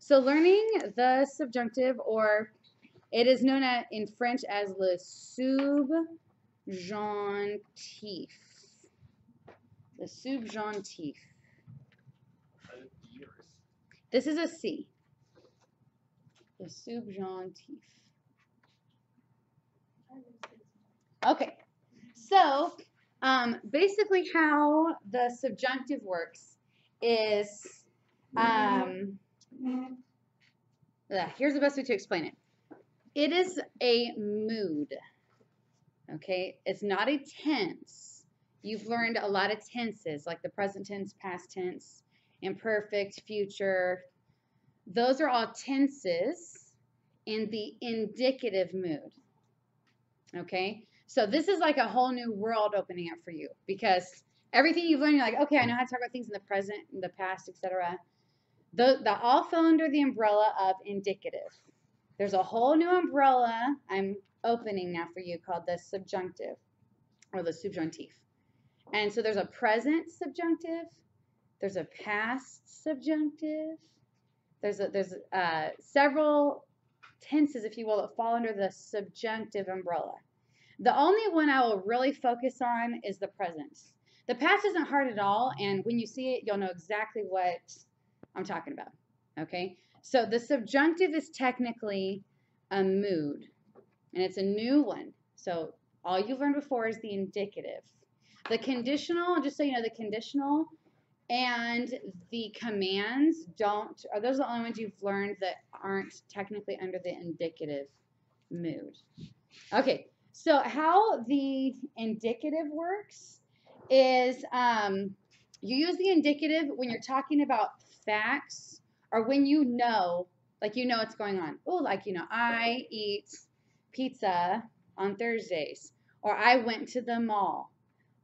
So learning the subjunctive, or it is known in French as le subjunctif. The subjunctif. This is a C. The subjunctif. Okay, so basically how the subjunctive works is, here's the best way to explain it. It is a mood, okay? It's not a tense. You've learned a lot of tenses, like the present tense, past tense, imperfect, future. Those are all tenses in the indicative mood, okay? So this is like a whole new world opening up for you, because everything you've learned, you're like, okay, I know how to talk about things in the present, in the past, etc. They all fall under the umbrella of indicative. There's a whole new umbrella I'm opening now for you called the subjunctive, or the subjunctif. And so there's a present subjunctive, there's a past subjunctive, there's several tenses, if you will, that fall under the subjunctive umbrella. The only one I will really focus on is the present. The past isn't hard at all, and when you see it, you'll know exactly what I'm talking about, okay? So the subjunctive is technically a mood, and it's a new one. So all you've learned before is the indicative. The conditional, just so you know, the conditional and the commands are those the only ones you've learned that aren't technically under the indicative mood. Okay, so how the indicative works is you use the indicative when you're talking about facts, or when you know, like you know what's going on. Oh, like, you know, I eat pizza on Thursdays, or I went to the mall,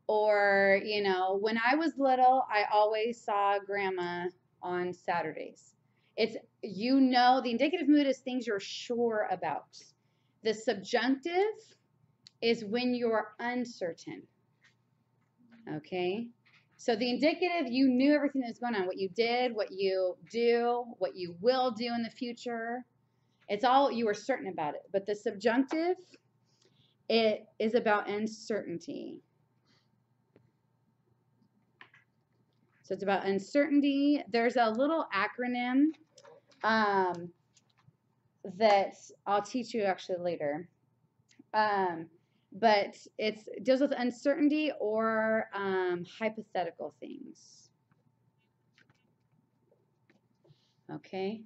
or, you know, when I was little, I always saw grandma on Saturdays. It's, you know, the indicative mood is things you're sure about. The subjunctive is when you're uncertain, okay? So the indicative, you knew everything that was going on, what you did, what you do, what you will do in the future. It's all, you were certain about it. But the subjunctive, it is about uncertainty. So it's about uncertainty. There's a little acronym that I'll teach you actually later. But it deals with uncertainty or hypothetical things. Okay,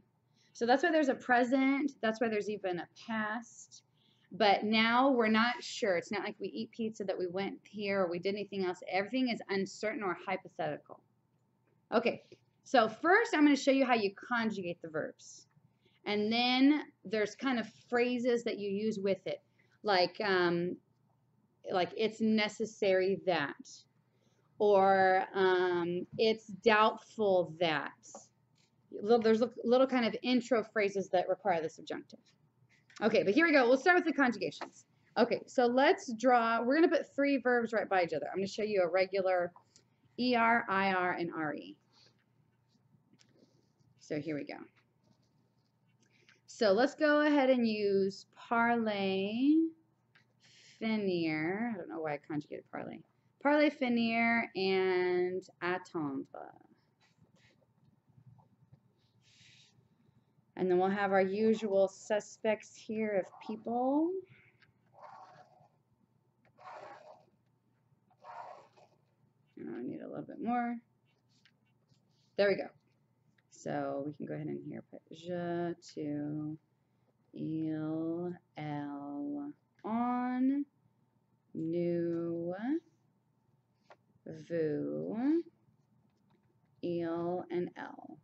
so that's why there's a present. That's why there's even a past. But now we're not sure. It's not like we eat pizza that we went here or we did anything else. Everything is uncertain or hypothetical. Okay, so first I'm going to show you how you conjugate the verbs. And then there's kind of phrases that you use with it. Like it's necessary that, or it's doubtful that. There's little kind of intro phrases that require the subjunctive. Okay, but here we go. We'll start with the conjugations. Okay, so let's draw. We're going to put three verbs right by each other. I'm going to show you a regular ER, IR, and RE. So here we go. So let's go ahead and use parler, finir. I don't know why I conjugated parler. Parler, finir, and attendre. And then we'll have our usual suspects here of people. I need a little bit more. There we go. So we can go ahead and here put je, tu, il, elle, on, nous, vous, il, and elle.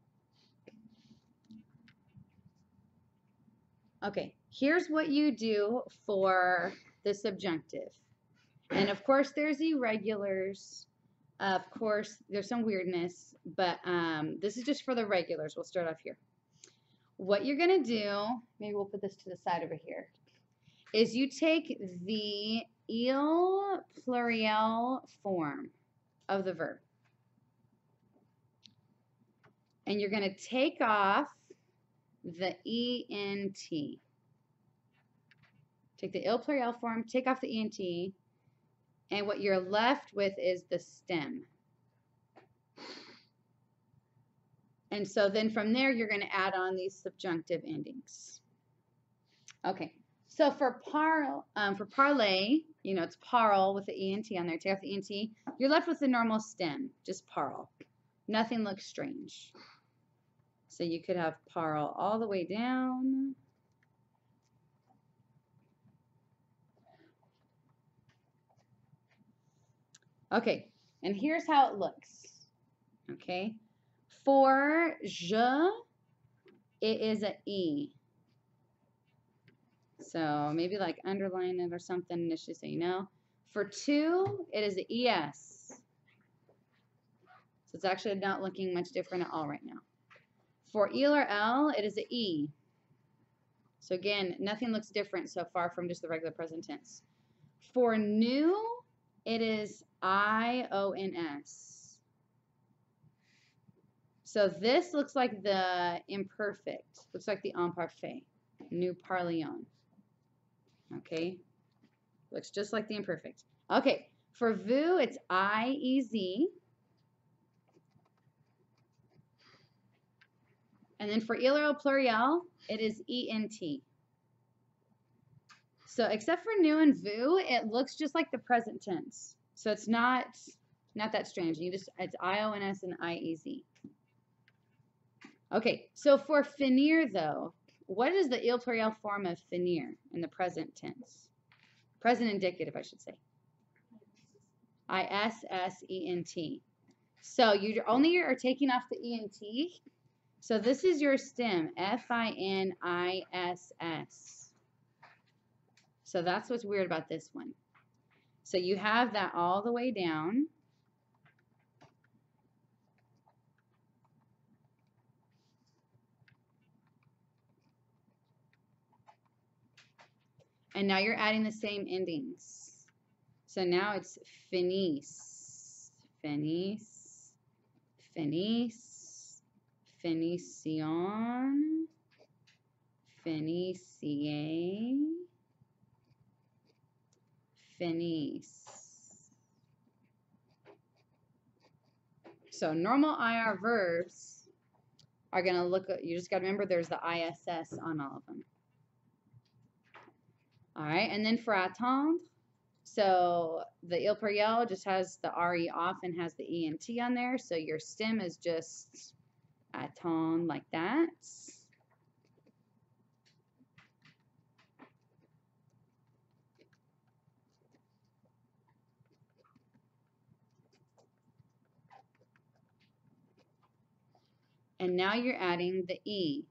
Okay, here's what you do for the subjunctive. And of course, there's irregulars. Of course, there's some weirdness, but this is just for the regulars. We'll start off here. What you're going to do, maybe we'll put this to the side over here, is you take the il pluriel form of the verb. And you're going to take off the ENT. Take the ill pluriel form, take off the ENT, and what you're left with is the stem. And so then from there, you're going to add on these subjunctive endings. Okay, so for parlay, you know, it's parle with the ENT on there. Take off the ENT. You're left with the normal stem, just parle. Nothing looks strange. So you could have parle all the way down. Okay, and here's how it looks. Okay, for je, it is an E. So maybe like underline it or something initially so you know. For tu, it is an ES. So it's actually not looking much different at all right now. For il or L, it is an E. So again, nothing looks different so far from just the regular present tense. For nu, it is IONS. So this looks like the imperfect. Looks like the imparfait. Nous parlions. Okay. Looks just like the imperfect. Okay. For vous, it's IEZ. And then for il or pluriel, it is ENT. So except for nous and vous, it looks just like the present tense. So it's not that strange. It's IONS and IEZ. Okay, so for finir though, what is the il pluriel form of finir in the present tense? Present indicative, I should say. ISSENT. So you only are taking off the ENT. So this is your stem, FINISS. So that's what's weird about this one. So you have that all the way down. And now you're adding the same endings. So now it's finis, finis, finis, finition, finicier, finis. So normal IR verbs are going to look at, you just got to remember there's the ISS on all of them. All right, and then for attendre, so the il pluriel just has the RE off and has the ENT on there, so your stem is just attendre like that. And now you're adding the E.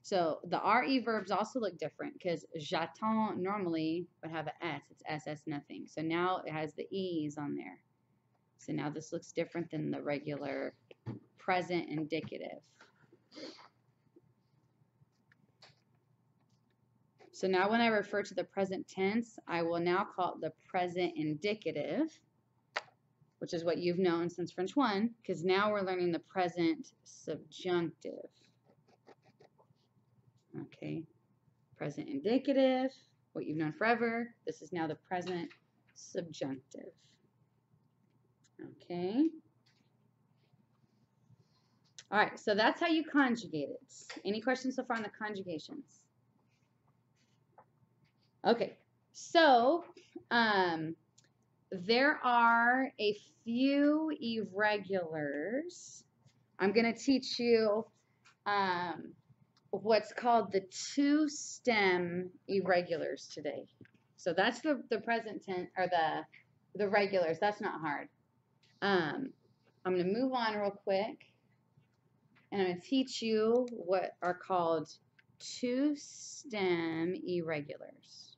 So the RE verbs also look different because j'attends normally would have an S. It's SS nothing. So now it has the E's on there. So now this looks different than the regular present indicative. So now when I refer to the present tense, I will now call it the present indicative, which is what you've known since French 1, because now we're learning the present subjunctive. Okay, present indicative, what you've known forever. This is now the present subjunctive. Okay. All right, so that's how you conjugate it. Any questions so far on the conjugations? Okay, so there are a few irregulars. I'm going to teach you what's called the two-stem irregulars today. So that's the present tense, or the regulars. That's not hard. I'm going to move on real quick, and I'm going to teach you what are called two-stem irregulars.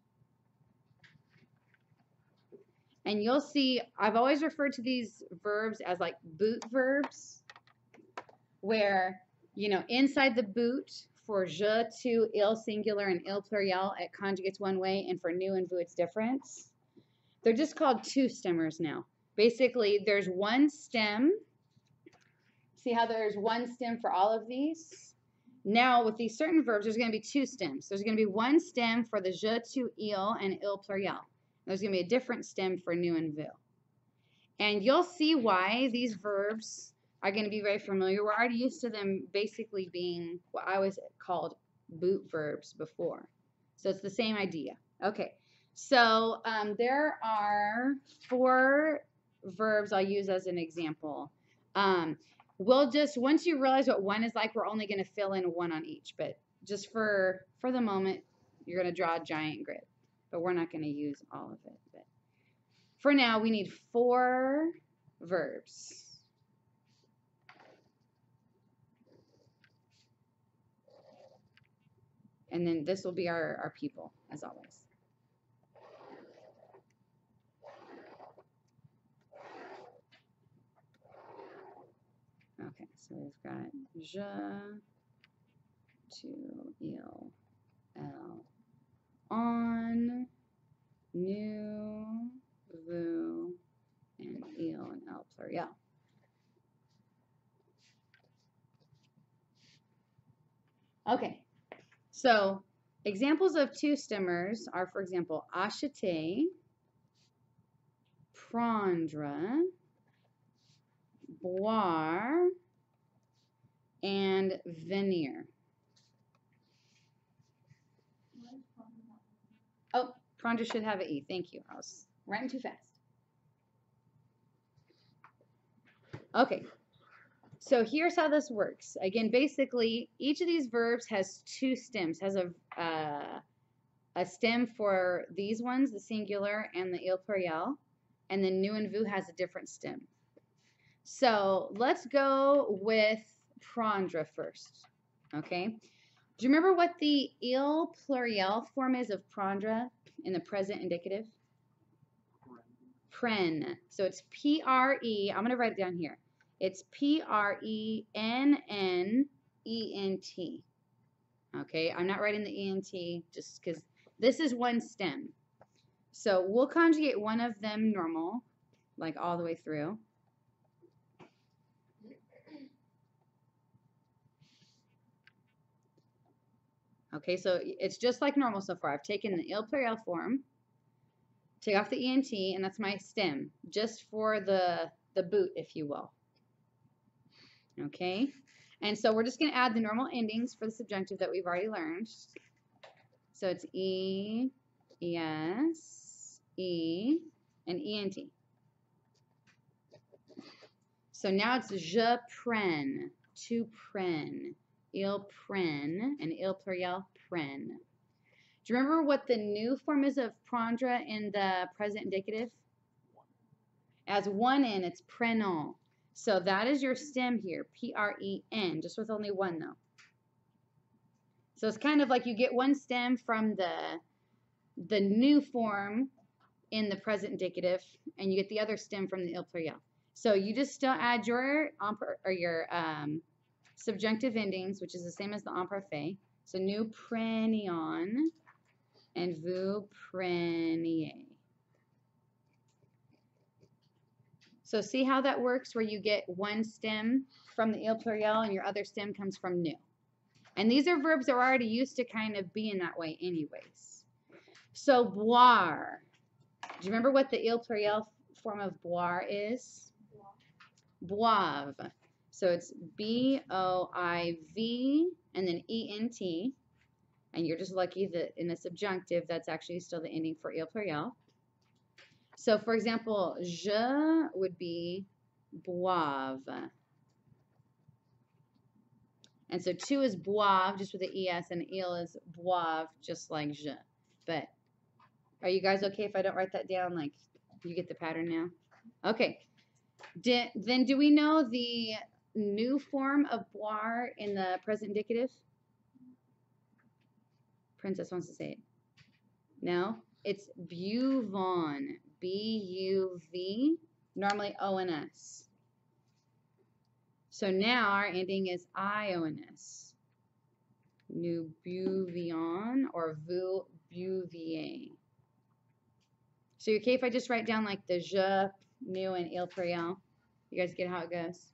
And you'll see, I've always referred to these verbs as like boot verbs, where, you know, inside the boot, for je, tu, il singular, and il pluriel, it conjugates one way, and for nous and vous, it's different. They're just called two-stemmers now. Basically, there's one stem. See how there's one stem for all of these? Now, with these certain verbs, there's going to be two stems. There's going to be one stem for the je, tu, il, and il pluriel. There's going to be a different stem for nous and vous. And you'll see why these verbs are going to be very familiar. We're already used to them basically being what I always called boot verbs before. So it's the same idea. Okay, so there are 4 verbs I'll use as an example. We'll just, once you realize what one is like, we're only going to fill in one on each. But just for the moment, you're going to draw a giant grid. But we're not going to use all of it. But for now, we need 4 verbs. And then this will be our people, as always. Okay, so we've got je, tu, il, elle, on, nous, vous, and il and elle pluriel. Okay, so examples of two stemmers are, for example, acheter, prendre, boire, and venir. Oh, prendre should have an E. Thank you. I was writing too fast. Okay, so here's how this works. Again, basically, each of these verbs has 2 stems. Has a stem for these ones, the singular and the il pluriel, and then nous and vous has a different stem. So let's go with prendre first. Okay. Do you remember what the il pluriel form is of prendre in the present indicative? Pren. So it's P-R-E. I'm going to write it down here. It's P-R-E-N-N-E-N-T. Okay, I'm not writing the E-N-T just because this is one stem. So we'll conjugate one of them normal, like all the way through. Okay, so it's just like normal so far. I've taken the il pluriel form, take off the ENT, and that's my stem, just for the boot, if you will. Okay, and so we're just going to add the normal endings for the subjunctive that we've already learned. So it's E, ES, E, and ENT. So now it's je prenne, tu prennes, il prenne, and il pluriel prenne. Do you remember what the new form is of prendre in the present indicative? As one N, it's prenons. So that is your stem here, P-R-E-N, just with only one though. So it's kind of like you get one stem from the new form in the present indicative, and you get the other stem from the il pluriel. So you just still add your subjunctive endings, which is the same as the imparfait. So nous prenions and vous preniez. So see how that works, where you get one stem from the il pluriel and your other stem comes from nous. And these are verbs that we're already used to kind of being that way anyways. So boire. Do you remember what the il pluriel form of boire is? Boive. So it's B-O-I-V and then E-N-T. And you're just lucky that in the subjunctive, that's actually still the ending for il pluriel. So for example, je would be boive. And so tu is boive, just with the ES, and il is boive, just like je. But are you guys okay if I don't write that down? Like, you get the pattern now? Okay. Then do we know the new form of boire in the present indicative? Princess wants to say it. No? It's buvon. B-U-V, normally O-N-S. So now our ending is I-O-N-S. Nous buvions or vous buviez. So you're okay if I just write down like the je, nous, and il pluriel? You guys get how it goes?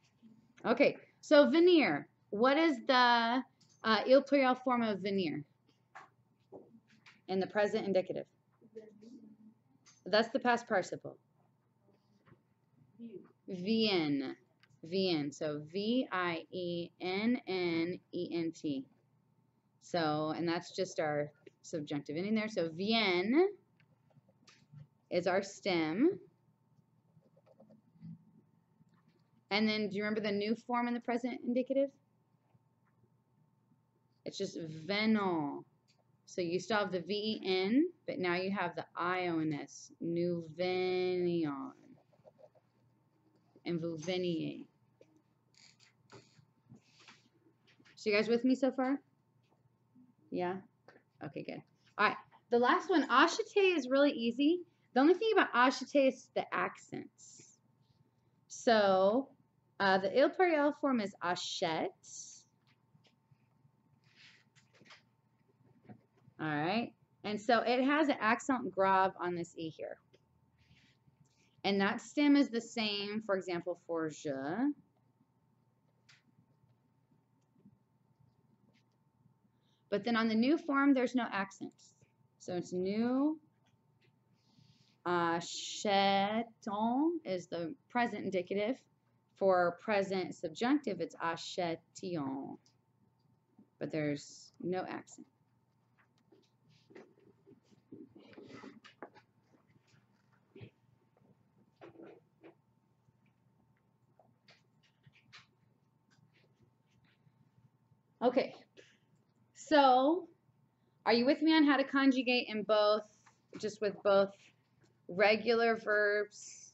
Okay, so venir. What is the Il pluriel form of venir in the present indicative. That's the past participle. Vien. Vien. So V-I-E-N-N-E-N-T. So, and that's just our subjunctive ending there. So vien is our stem. And then do you remember the new form in the present indicative? It's just venant. So you still have the V-E-N, but now you have the I-O-N-S. Nous venions. And vous veniez. So you guys with me so far? Yeah? Okay, good. All right. The last one, acheter, is really easy. The only thing about acheter is the accents. So the il pluriel form is achète. All right. And so it has an accent grave on this E here. And that stem is the same, for example, for je. But then on the new form, there's no accents. So it's nous achetons is the present indicative. For present subjunctive, it's achetions. But there's no accent. Okay, so are you with me on how to conjugate in both, just with both regular verbs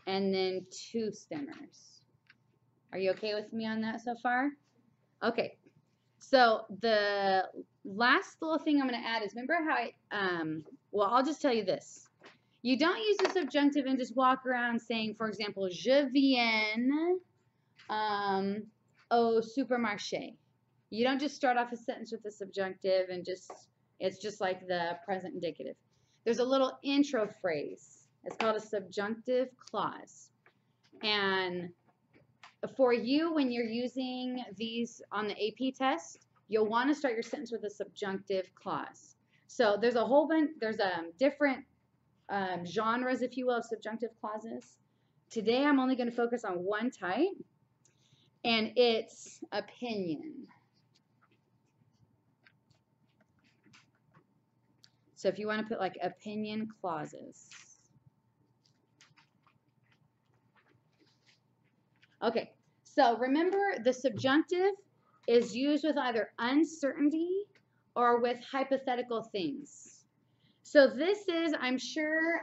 and then two stemmers? Are you okay with me on that so far? Okay, so the last little thing I'm going to add is, remember how well, I'll just tell you this. You don't use the subjunctive and just walk around saying, for example, je viens au supermarché. You don't just start off a sentence with the subjunctive and it's just like the present indicative. There's a little intro phrase. It's called a subjunctive clause. And for you, when you're using these on the AP test, you'll want to start your sentence with a subjunctive clause. So there's a whole bunch, there's different genres, if you will, of subjunctive clauses. Today, I'm only going to focus on one type, and it's opinion. So if you want to put like opinion clauses. Okay, so remember the subjunctive is used with either uncertainty or with hypothetical things. So this is, I'm sure,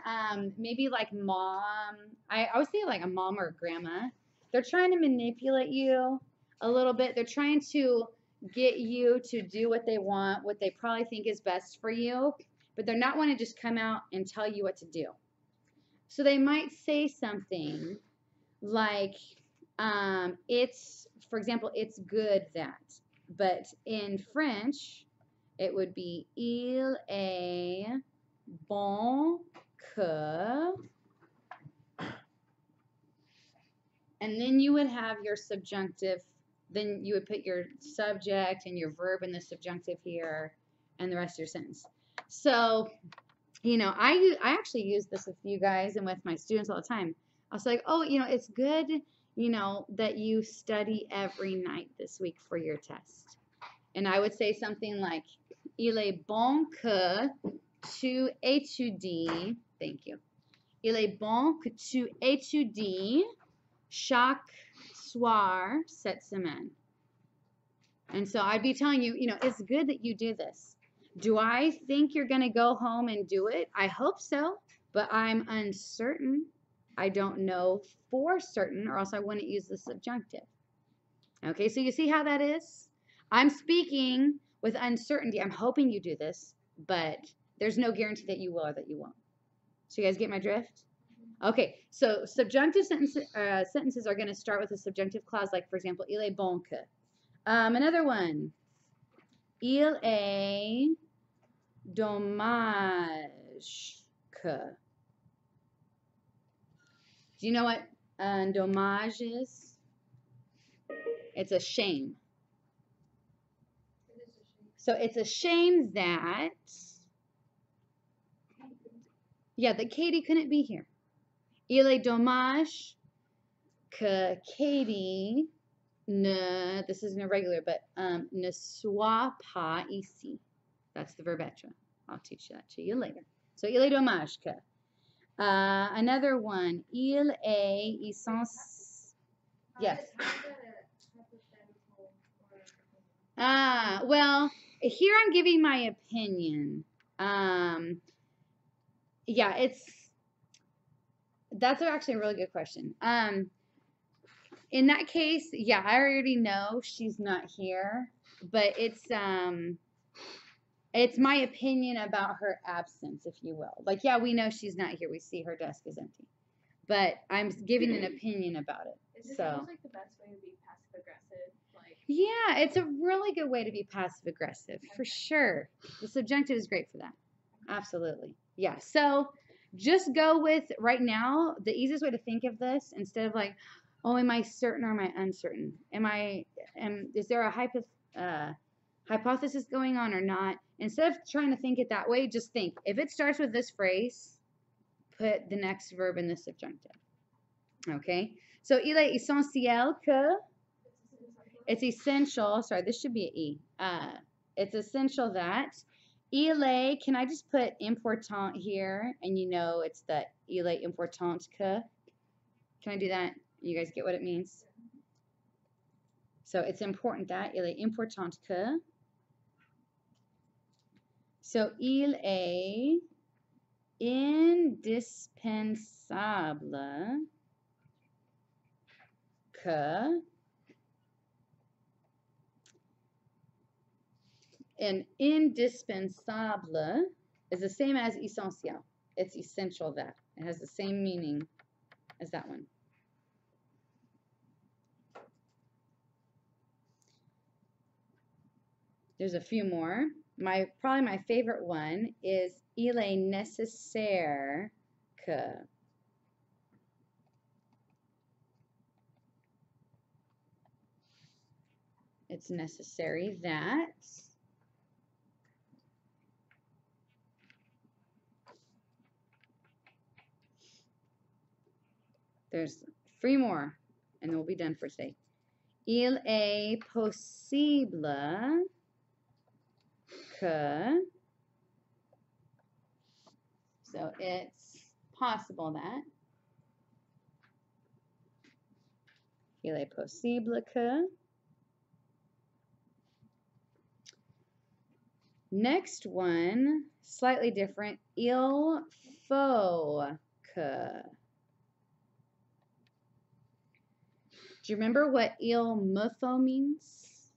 maybe like mom. I always think like a mom or a grandma. They're trying to manipulate you a little bit. They're trying to get you to do what they want, what they probably think is best for you, but they're not want to just come out and tell you what to do. So they might say something like, it's, for example, it's good that, but in French, it would be il est bon que, and then you would have your subjunctive, then you would put your subject and your verb in the subjunctive here and the rest of your sentence. So, you know, I actually use this with you guys and with my students all the time. I was like, oh, you know, it's good, you know, that you study every night this week for your test. And I would say something like, il est bon que tu étudies, thank you. Il est bon que tu étudies chaque soir cette semaine. And so I'd be telling you, you know, it's good that you do this. Do I think you're going to go home and do it? I hope so, but I'm uncertain. I don't know for certain, or else I wouldn't use the subjunctive. Okay, so you see how that is? I'm speaking with uncertainty. I'm hoping you do this, but there's no guarantee that you will or that you won't. So you guys get my drift? Okay, so subjunctive sentences are going to start with a subjunctive clause, like, for example, il est bon que. Another one. Il est dommage que. Do you know what dommage is? It's a shame. So it's a shame that, yeah, that Katie couldn't be here. Il est dommage que Katie ne, this is an irregular, but ne soit pas ici. That's the verb être. I'll teach that to you later. So il est dommage que. Another one. Il est yes. Well, here I'm giving my opinion. Yeah, that's actually a really good question. In that case, yeah, I already know she's not here, but it's my opinion about her absence, if you will. Like, yeah, we know she's not here. We see her desk is empty, but I'm giving an opinion about it. Is it like the best way to be passive aggressive? Like, yeah, it's a really good way to be passive aggressive for sure. The subjunctive is great for that. Absolutely, yeah. So just go with right now. The easiest way to think of this, instead of like, oh, am I certain or am I uncertain? Is there a hypothesis going on or not? Instead of trying to think it that way, just think. If it starts with this phrase, put the next verb in the subjunctive. Okay? So, il est essentiel que, it's essential, sorry, this should be an E. It's essential that, il est, can I just put important here, and you know it's the il est important que? Can I do that? You guys get what it means? So it's important that, il est important que. So il est indispensable que, and indispensable is the same as essentiel. It's essential that. It has the same meaning as that one. There's a few more. Probably my favorite one is il est nécessaire que. It's necessary that. There's 3 more, and then we'll be done for today. Il est possible que. So it's possible that. Il est possible que. Next one, slightly different. Il faut que. Do you remember what il me faut means?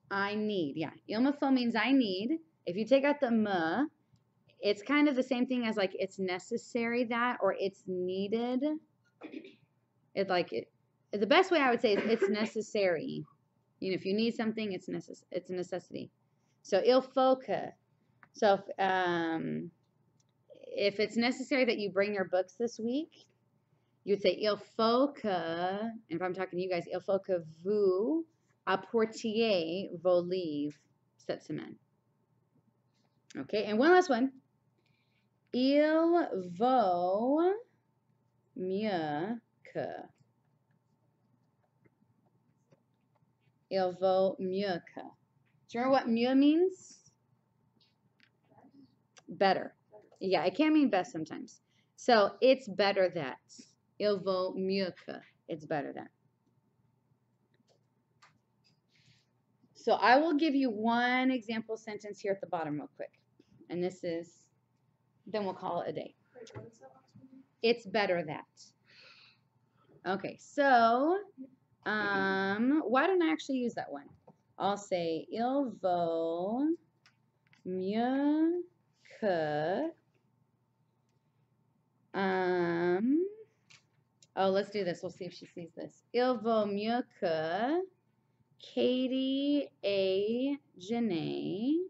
I need. Yeah, il me faut means I need. If you take out the me, it's kind of the same thing as like it's necessary that, or it's needed. The best way I would say is it's necessary. You know, if you need something, it's a necessity. So il faut que. So if it's necessary that you bring your books this week, you'd say il faut que, and if I'm talking to you guys, il faut que vous apportiez vos livres cette semaine. Okay, and one last one. Il vaut mieux que. Il vaut mieux que. Do you remember what mieux means? Better. Yeah, it can mean best sometimes. So it's better that. Il vaut mieux que. It's better than. So I will give you one example sentence here at the bottom real quick. And this is, then we'll call it a day. It's better that. Okay, so why don't I actually use that one? I'll say il vaut mieux que. Oh, let's do this. We'll see if she sees this. Il vaut mieux que Katie et Janae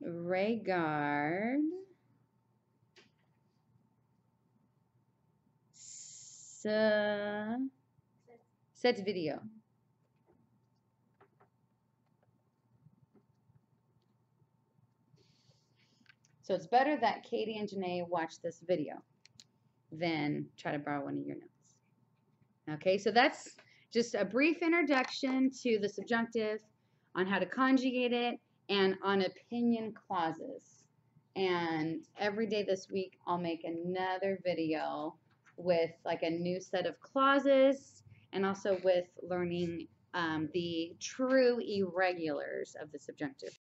regarde Sets video. So it's better that Katie and Janae watch this video than try to borrow one of your notes. Okay, so that's just a brief introduction to the subjunctive, on how to conjugate it, and on opinion clauses. And every day this week, I'll make another video with like a new set of clauses, and also with learning the true irregulars of the subjunctive.